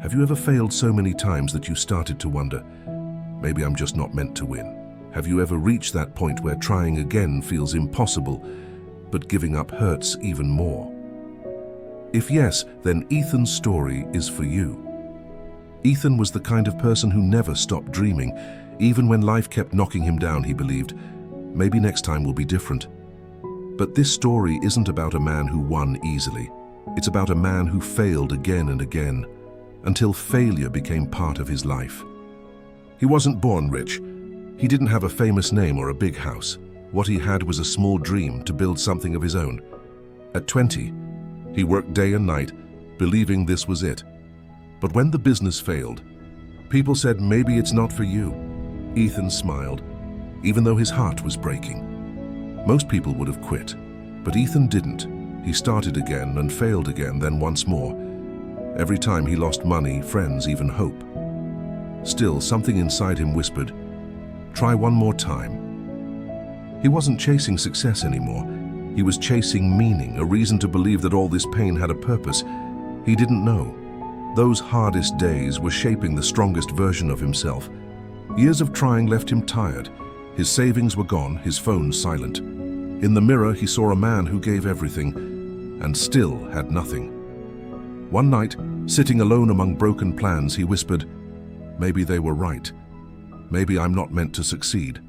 Have you ever failed so many times that you started to wonder, maybe I'm just not meant to win? Have you ever reached that point where trying again feels impossible, but giving up hurts even more? If yes, then Ethan's story is for you. Ethan was the kind of person who never stopped dreaming. Even when life kept knocking him down, he believed, maybe next time will be different. But this story isn't about a man who won easily. It's about a man who failed again and again, until failure became part of his life. He wasn't born rich. He didn't have a famous name or a big house. What he had was a small dream to build something of his own. At 20, he worked day and night, believing this was it. But when the business failed, people said, maybe it's not for you. Ethan smiled, even though his heart was breaking. Most people would have quit, but Ethan didn't. He started again and failed again, then once more. Every time he lost money, friends, even hope. Still, something inside him whispered, try one more time. He wasn't chasing success anymore. He was chasing meaning, a reason to believe that all this pain had a purpose. He didn't know. Those hardest days were shaping the strongest version of himself. Years of trying left him tired. His savings were gone, his phone silent. In the mirror, he saw a man who gave everything and still had nothing. One night, sitting alone among broken plans, he whispered, maybe they were right. Maybe I'm not meant to succeed.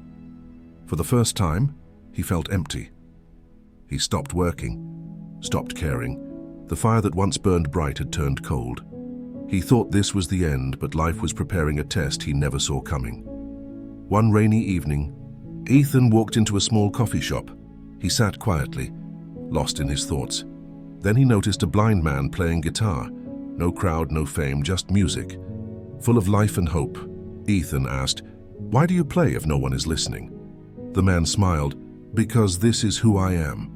For the first time, he felt empty. He stopped working, stopped caring. The fire that once burned bright had turned cold. He thought this was the end, but life was preparing a test he never saw coming. One rainy evening, Ethan walked into a small coffee shop. He sat quietly, lost in his thoughts. Then he noticed a blind man playing guitar. No crowd, no fame, just music. Full of life and hope, Ethan asked, why do you play if no one is listening? The man smiled, because this is who I am.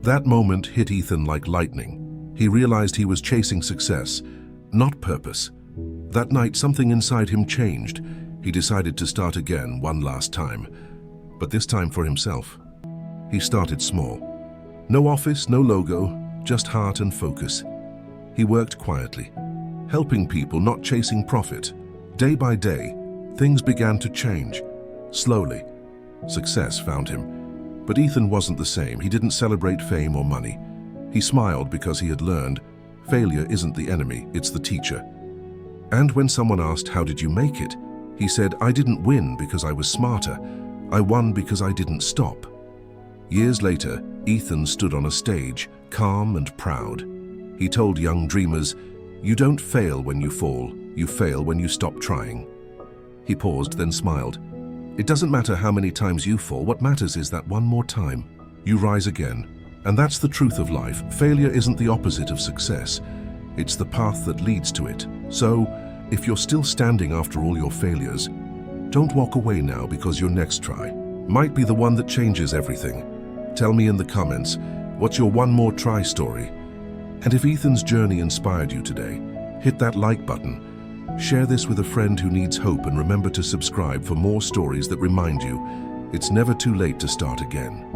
That moment hit Ethan like lightning. He realized he was chasing success, not purpose. That night, something inside him changed. He decided to start again, one last time, but this time for himself. He started small. No office, no logo, just heart and focus. He worked quietly, helping people, not chasing profit. Day by day, things began to change. Slowly, success found him. But Ethan wasn't the same. He didn't celebrate fame or money. He smiled because he had learned, failure isn't the enemy, it's the teacher. And when someone asked, how did you make it? He said, I didn't win because I was smarter. I won because I didn't stop. Years later, Ethan stood on a stage, calm and proud. He told young dreamers, you don't fail when you fall, you fail when you stop trying. He paused, then smiled. It doesn't matter how many times you fall, what matters is that one more time, you rise again. And that's the truth of life. Failure isn't the opposite of success. It's the path that leads to it. So, if you're still standing after all your failures, don't walk away now, because your next try might be the one that changes everything. Tell me in the comments, what's your one more try story? And if Ethan's journey inspired you today, hit that like button. Share this with a friend who needs hope, and remember to subscribe for more stories that remind you it's never too late to start again.